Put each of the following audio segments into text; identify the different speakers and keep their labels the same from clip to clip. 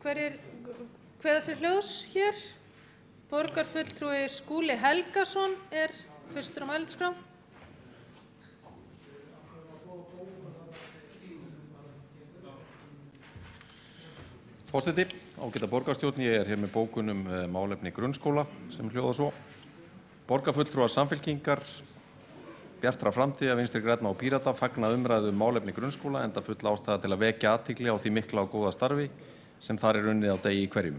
Speaker 1: Hverjir kveða sér hljóðs hér? Borgarfulltrúi Skúli Helgason fyrstur á mælendaskrá.
Speaker 2: Forseti, ágæta borgarstjórn, ég hér með bókun málefni grunnskóla sem hljóða svo. Borgarfulltrúar Samfylkingar, Bjartra framtíðar, Vinstri grænna og Pírata fagna umræðu málefni grunnskóla enda full ástæða til að vekja athygli á því mikla og góða starfi sem þar unnið á degi í hverjum.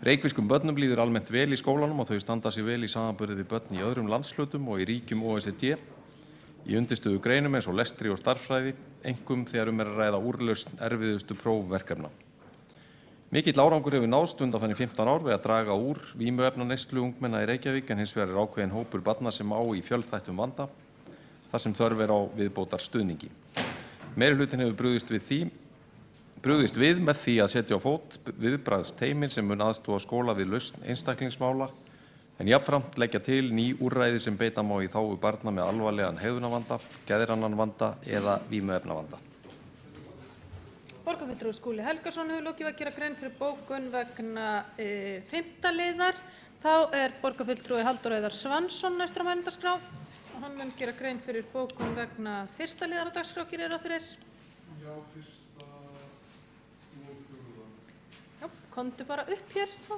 Speaker 2: Reykvískum börnum líður almennt vel í skólanum og þau standa sig vel í samanburði við börn í öðrum landshlutum og í ríkjum OECD í undirstöðu greinum eins og lestri og stærðfræði, einkum þegar að ræða úrlausn erfiðustu prófverkefna. Mikill árangur hefur náðst undanfarin 15 ár við að draga úr vímuefnaneyslu ungmenna í Reykjavík en hins vegar ákveðinn hópur barna sem á í fjölþættum vanda þar sem þörf á viðbótar stuðningi. Meirihlutinn hefur brugðist við með því að setja á fót viðbragðsteymi sem mun aðstoða skóla við lausn einstaklingsmála en jafnframt leggja til ný úrræði sem beita má í þágu barna með alvarlegan hegðunarvanda, geðrænan vanda eða vímuefnavanda.
Speaker 1: Borgarfulltrúi Skúli Helgason hefur lokið að gera grein fyrir bókun vegna 5. liðar. Þá borgarfulltrúi Halldór Auðar Svansson næstur á mælendaskrá og hann mun gera grein fyrir bókun vegna 1. liðar á dagskrá, gerir ráð fyrir.
Speaker 3: Já, 1. og 4.
Speaker 1: Já, komdu bara upp hér þá.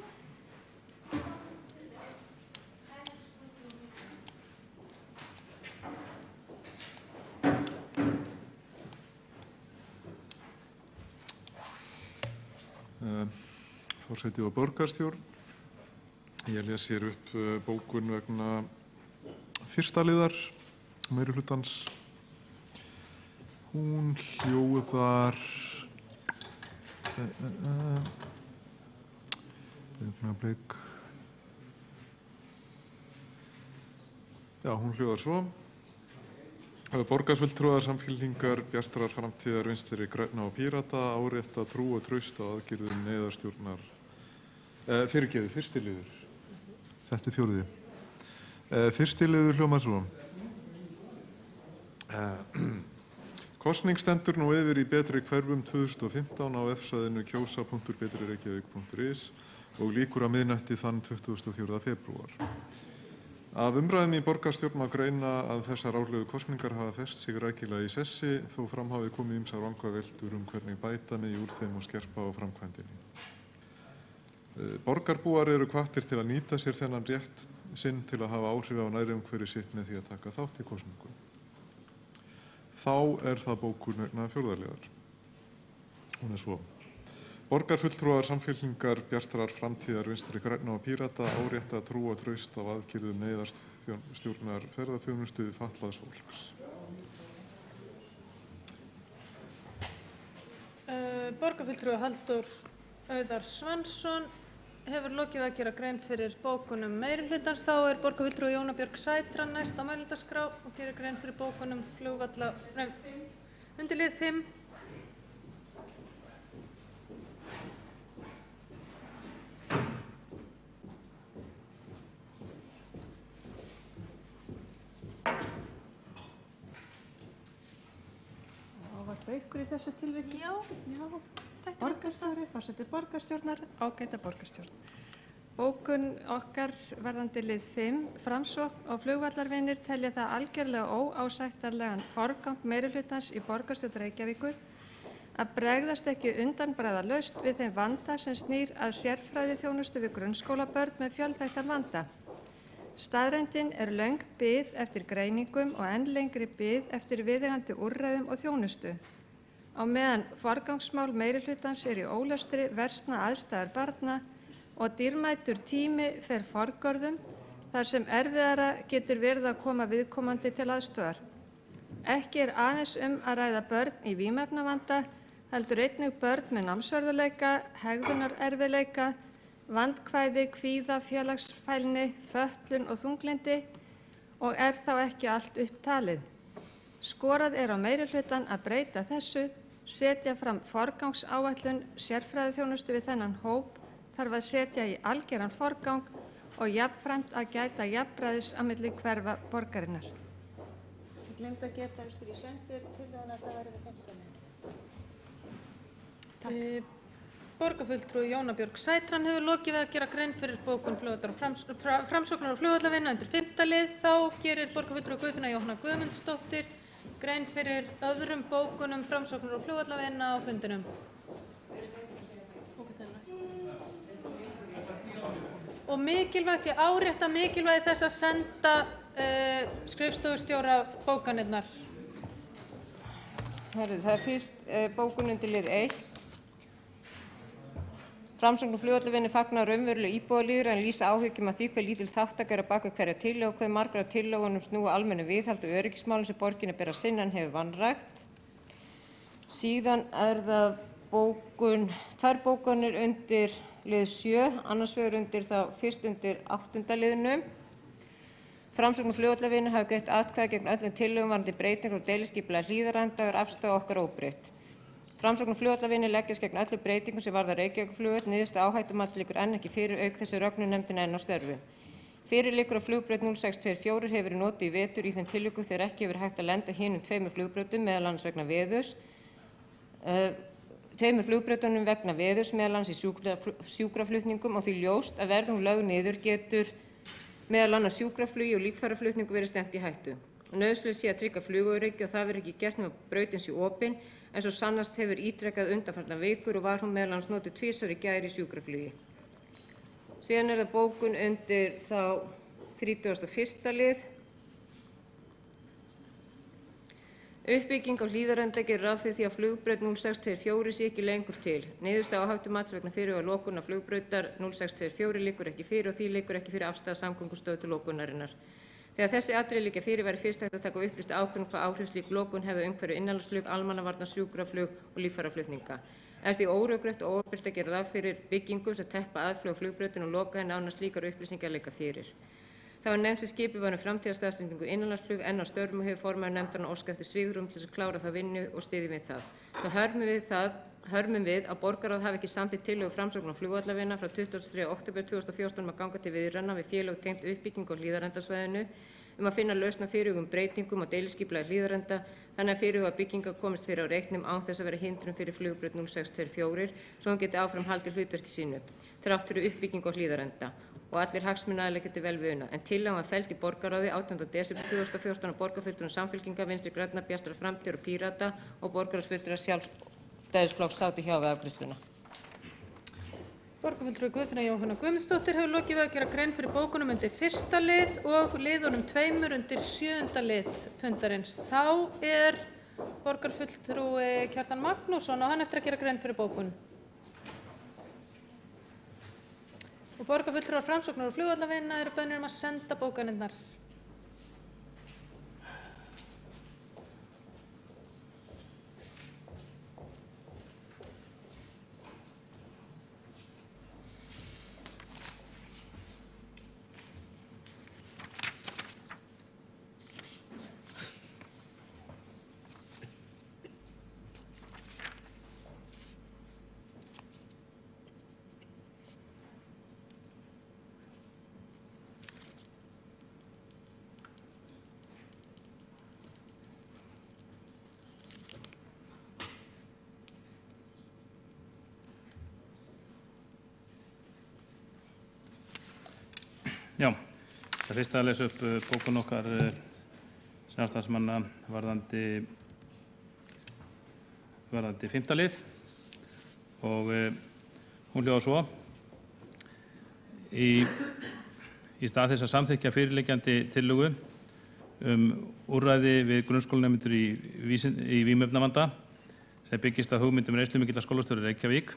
Speaker 3: Forseti og borgarstjórn. Ég les hér upp bókun vegna 1. liðar meirihlutans. Hún hljóðar hún hljóðar svo. Borgarfulltrúar Samfylkingar, Bjartrar framtíðar, Vinstri grænna og Pírata árétta trú og traust á aðgerðum neyðarstjórnar. Fyrirgefið, 1. liður. Þetta 4. 1. liður hljómar svo. Kosning stendur nú yfir í betri hverfum 2015 á vefsvæðinu kjósa.betrireykjavík.is og lýkur að miðnætti þann 24. febrúar. Af umræðum í borgarstjórn má greina að þessar árlegu kosningar hafa fest sig rækilega í sessi þó fram hafi komið ýmsar vangaveltur hvernig bæta megi úr þeim og skerpa á framkvæmdinni. Borgarbúar eru hvattir til að nýta sér þennan rétt sinn til að hafa áhrif á nærumhverfi sitt með því að taka þátt í kosningu. Þá það bókun vegna 4. liðar. Hún svo. Borgarfulltrúar Samfylkingar, Bjartrar framtíðar, Vinstri grænna og Pírata árétta trú og traust á aðgerðum neyðarstjórnar ferðaþjónustu fatlaðs fólks.
Speaker 1: Borgarfulltrúi Halldór Auðar Svansson hefur lokið að gera grein fyrir bókunum meirihlutans. Þá borgarfulltrúi Jóna Björg Sætran næst á mælendaskrá og gerir grein fyrir bókunum undir lið 5.
Speaker 4: Ykkur í þessu tilviki?
Speaker 1: Já.
Speaker 4: Borgarstjóri, forseti borgarstjórnar, ágæta borgarstjórn. Bókun okkar varðandi lið 5, Framsókn og flugvallarvinir telja það algjörlega óásættanlegan forgang meirihlutans í borgarstjórn Reykjavíkur að bregðast ekki undanbragðalaust við þeim vanda sem snýr að sérfræðiþjónustu við grunnskólabörn með fjölþættan vanda. Staðreyndin löng bið eftir greiningum og enn lengri bið eftir viðeigandi úrræðum og þjónustu. Á meðan forgangsmál meirihlutans í ólestri versna aðstæður barna og dýrmætur tími fer forgörðum þar sem erfiðara getur verið að koma viðkomandi til aðstoðar. Ekki aðeins að ræða börn í vímuefnavanda, heldur einnig börn með námsörðuleika, hegðunarerfiðleika, vandkvæði, kvíða, félagsfælni, fötlun og þunglyndi og þá ekki allt upptalið. Skorað á meirihlutann að breyta þessu, setja fram forgangsáætlun sérfræðiþjónustu við þennan hóp, þarf að setja í algeran forgang og jafnframt að gæta jafnræðis á milli hverfa borgarinnar. Ég glemdi að geta í sendir tillöguna að það væri við 15. Takk.
Speaker 1: Borgarfulltrúi Jóna Björg Sætran hefur lokið við að gera grein fyrir bókun Framsóknar og flugvallavinna undir 5. lið. Þá gerir borgarfulltrúi Guðfinna Jóhanna Guðmundsdóttir grein fyrir öðrum bókunum Framsóknar og flugvallavinna á fundinum. Og mikilvægt, ég árétta mikilvægi þess að senda skrifstofustjóra bókanirnar.
Speaker 4: Það er fyrst bókun undir lið 1. Framsókn og flugvallavinna fagnar raunverulega íbúalýðræði en lýsa áhyggjum af því hve lítil þátttaka er á bak við hverja tillögu og hve margar af tillögunum snúa almennu viðhaldi og öryggismálum sem borginni ber að sinna en hefur vanrækt. Síðan það tvær bókanir undir lið 7, annars vegar undir fyrst undir 8. liðnum. Framsókn og flugvallavinna hafa greitt atkvæði gegn öllum tillögum varðandi breytingar og deiliskipulagi Hlíðarenda og er afstaða okkar óbreytt. Framsókn og flugvallavinna leggjast gegn öllum breytingum sem varða Reykjavíkurflugvöll, niðurstaða áhættumats liggur enn ekki fyrir auk þess að rögnunefndin enn á störfum. Fyrir liggur að flugbraut 0624 hefur verið notuð í vetur í þeim tilvikum þegar ekki hefur hægt að lenda hinum 2 flugbrautum meðal annars vegna veðurs. 2 flugbrautunum vegna veðurs meðal annars í sjúkraflutningum og því ljóst að verði hún lögð niður getur meðal annars sjúkraflugi og líffæraflutningu verið stefnt í hættu. Nauðsynlegt sé að tryggja flugöryggi og það verður ekki gert nema brautin sé opin en svo sannast hefur ítrekað undanfarnar vikur og var hún meðal annars notuð 2 í gær í sjúkraflugi. Síðan það bókun undir 31. lið. Uppbygging á Hlíðarenda gerir ráð fyrir því að flugbraut 0624 sé ekki lengur til. Niðurstaða áhættumats vegna fyrirhugaðrar lokunar flugbrautar 0624 liggur ekki fyrir og því liggur ekki fyrir afstaða samgöngustofu til lokunarinnar. Þegar þessi atriði liggja fyrir væri fyrst hægt að taka upplýsta ákvörðun hvað áhrif slík lokun hefði umhverfi innanlandsflug, almannavarna, sjúkraflug og líffæraflutninga. Er því órökrétt og óábyrgt að gera ráð fyrir byggingum sem teppa aðflug á flugbrautinu og loka henni án að slíkar upplýsingar liggja fyrir. Það var nefnt sem skipið var framtíðarstaðsetningu innanlandsflug enn á störfum og hefur formaður nefndarinnar óskað eftir svigrúm til þess að klára það vinnu og styðjum við það. Þá hörmum við að borgarráð hafi ekki samþykkt tillögu Framsóknar og flugvallavinna frá 23. október 2014 að ganga til viðræðna við félög tengt uppbyggingu á Hlíðarendasvæðinu að finna lausn á fyrirhuguðum breytingum á deiliskipulagi Hlíðarenda þannig að fyrirhugaðar byggingar komist fyrir á reiknum án þess að vera hindrun fyrir flugbraut 0624 svo hann geti áfram haldið hlutverki sínu þrátt fyrir uppbyggingu á Hlíðarenda og allir hagsmunaaðilar geti vel við unað. En tillagan var felld í borgarráði 18. desember 2014 af borgarfulltrúum Samfylkingar, Vinstri grænna, Bjartrar framtíðar og Pírata og borgarráðsfulltrúar Sjálfstæðisflokks sátu hjá við afgreiðsluna.
Speaker 1: Borgarfulltrúi Guðfinna Jóhanna Guðmundsdóttir hefur lokið við að gera grein fyrir bókunum undir 1. lið og liðunum 2 undir 7. lið fundarins. Þá er borgarfulltrúi Kjartan Magnússon og hann eftir að gera grein fyrir bókun. Og borgarfulltrúar Framsóknar og flugvallavinna eru beðnir að senda bókanirnar.
Speaker 5: Já, það fyrst að lesa upp bókun okkar sjálfstæðismanna varðandi 5. lið og hún hljóðar svo. Í stað þess að samþykkja fyrirliggjandi tillögu úrræði við grunnskólanemendur í vímuefnavanda sem byggist á hugmyndum reynslumikilla skólastjóra í Reykjavík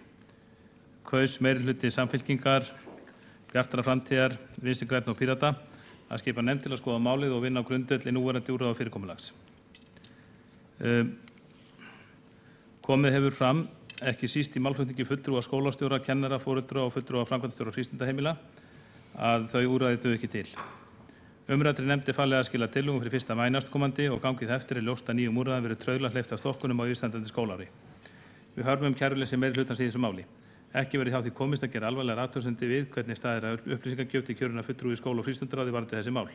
Speaker 5: kaus meirihluti Samfylkingar, Bjartrar framtíðar, Vinstri grænna og Pírata að skipa nefnd til að skoða málið og vinna á grundvelli núverandi úrræða og fyrirkomulags. Komið hefur fram, ekki síst í málflutningi fulltrúa skólastjóra, kennara, foreldra og fulltrúa framkvæmdastjóra frístundaheimila að þau úrræði duga ekki til. Umræddri nefnd er falið að skila tillögum fyrir 1. maí næstkomandi og gangið eftir er ljóst að nýjum úrræðum verið trauðla hleypt af stokkunum á yfirstandandi skólaári. Við hörmum kæruleysi meirihlutans í þessu máli. Ekki verið hjá því komist að gera alvarlegar athugasemdir við hvernig staðið er að upplýsingagjöf til kjörinna fulltrúa í skóla- og frístundaráði varðandi þessi mál.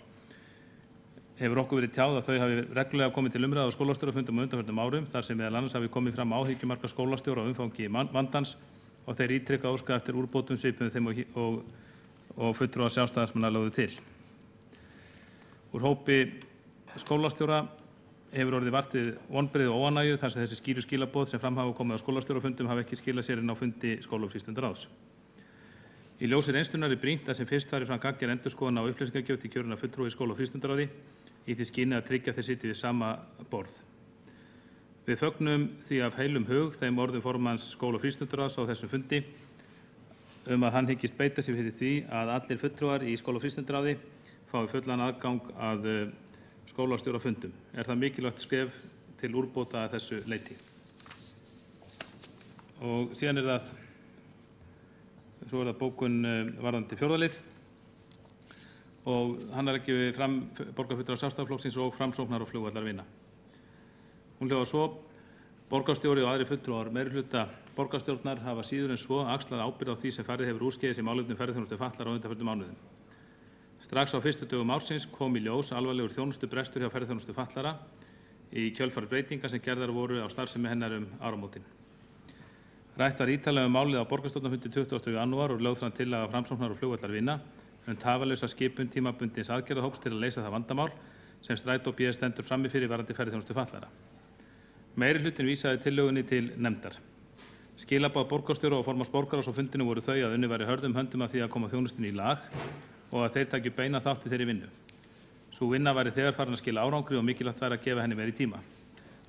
Speaker 5: Hefur okkur verið tjáð að þau hafi reglulega komið til umræðu á skólastjórafundum á undanförnum árum þar sem meðal annars hafi komið fram áhyggjumarka skólastjóra á umfangi vandans og þeir ítrekka óska eftir úrbótum svipuðum þeim og fulltrúar sjálfstæðismanna lögðu til. Úr hópi skólastjóra hefur orðið vart við vonbrigði og óánægju þar sem þessi skýru skilaboð sem fram hafa komið á skólastjórafundum hafa ekki skilað sér inn á fundi skóla- og frístundaráðs. Í ljósi reynslunnar er brýnt að sem fyrst fari fram gagngerð endurskoðun á upplýsingagjöf til kjörinna fulltrúa í skóla- og frístundaráði í því skyni að tryggja þeir sitji við sama borð. Við fögnum því af heilum hug þeim orðum formanns skóla- og frístundaráðs á þessum fundi að hann hyggist beita sér fyrir því að allir fulltrúar í skóla- og frístundaráði fái fullan aðgang að skólastjórafundum. Er það mikilvægt skref til úrbóta að þessu leyti. Og síðan svo er það bókun varðandi 4. lið og hann leggjum við fram borgarfulltrúa Sjálfstæðisflokksins og Framsóknar og flugvallarvina. Hún hljóðar svo: Borgarstjóri og aðrir fulltrúar meirihluta borgarstjórnar hafa síður en svo axlað ábyrgð á því sem farið hefur úrskeiðis í málefnum ferðaþjónustu fatlaðra á undanförnum mánuðum. Strax á fyrstu dögum ársins kom í ljós alvarlegur þjónustubrestur hjá ferðaþjónustu fatlaðra í kjölfar breytinga sem gerðar voru á starfsemi hennar áramótin. Rætt var ítarlega málið á borgarstjórnarfundi 20. janúar og lögð fram tillaga Framsóknar og flugvallarvina tafarlausa skipun tímabundins aðgerðahóps til að leysa það vandamál sem Strætó BS stendur frammi fyrir varðandi ferðaþjónustu fatlaðra. Meirihlutin vísaði tillögunni til nefndar. Skilaboð borgarstjóra og formanns borgarráðs á fundinu voru þau að unnið væri hörðum höndum að því að koma þjónustunni í lag og að þeir takju beina þátt í þeirri vinnu. Sú vinna væri þegar farin að skila árangri og mikilvægt væri að gefa henni meiri tíma.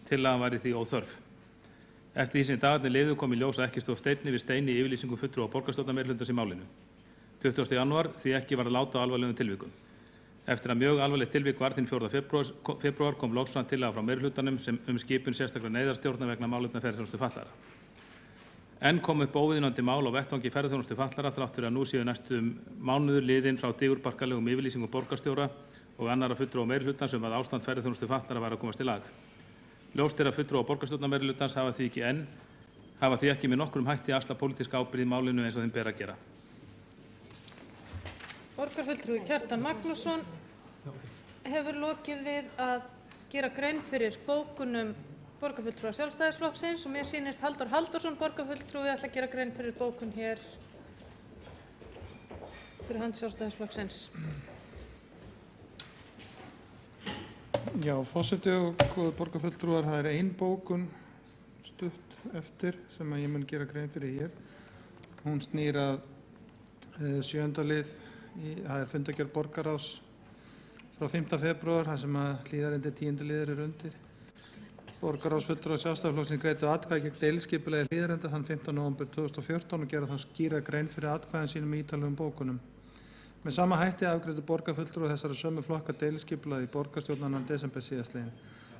Speaker 5: Tillagan væri því óþörf. Eftir því sem dagarnir liðu kom í ljós að ekki stóð steinn yfir steini í yfirlýsingu fulltrúa borgarstjórnarmeirihlutans í málinu. 20. janúar því ekki var að láta á alvarlegum tilvikum. Eftir að mjög alvarlegt tilvik var hinn 4. febrúar kom loks fram tillaga frá meirihlutanum um skipun sérstakra neyðarstjórnar vegna málefna ferðaþjónustu fatlaðra. Enn kom upp óviðunandi mál á vettvangi ferðaþjónustu fatlaðra þrátt fyrir að nú séu næstum mánuður liðin frá digurbarkalegum yfirlýsingum borgarstjóra og annarra fulltrúa meirihlutans að ástand ferðaþjónustu fatlaðra var að komast í lag. Ljóst er að fulltrúa borgarstjórnarmeirihlutans hafa því ekki með nokkrum hætti axlað pólitíska ábyrgð í málinu eins og þeim ber að gera.
Speaker 1: Borgarfulltrúi Kjartan Magnússon hefur lokið við að gera grein fyrir bókunum borgarfulltrúa Sjálfstæðisflokksins og mér sýnist Halldór Halldórsson borgarfulltrúi ætla að gera grein fyrir bókun hér fyrir hönd Sjálfstæðisflokksins.
Speaker 6: Já, forseti og góðir borgarfulltrúar, það er ein bókun stutt eftir sem ég mun gera grein fyrir hér. Hún snýr að 7. lið, það er fundargerð borgarráðs frá 5. febrúar, þar sem að hlíðarindi 10. liður er undir. Borgarráðsfulltrúar Sjálfstæðisflokksins greiddu atkvæði gegn deiliskipulagi hlíðarenda þann 15. nóvember 2014 og gera þá skýra grein fyrir atkvæðum sínum í ítarlegum bókunum. Með sama hætti afgreiddu borgarfulltrúar þessara sömu flokka deiliskipulagi í borgarstjórnarnar desember síðastliðinn.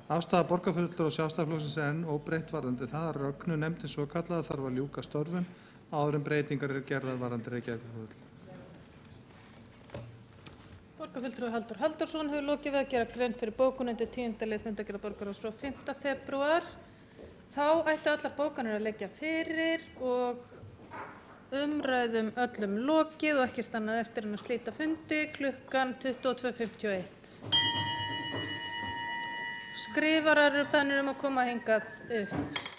Speaker 6: Afstaða borgarfulltrúa Sjálfstæðisflokksins er enn óbreytt varðandi það að rögnu nefndin svokallaða þarf að ljúka störfum áður en breytingar eru gerðar varðandi Reykjavíkurflugvöll.
Speaker 1: Borgarfulltrúi Halldór Halldórsson hefur lokið við að gera grein fyrir bókun undir 10. lið fundargerðar borgarráðs frá 5. febrúar. Þá ættu allar bókanir að liggja fyrir og umræðum öllum lokið og ekkert annað eftir en að slíta fundi klukkan 22:51. Skrifarar eru beðnir að koma hingað upp.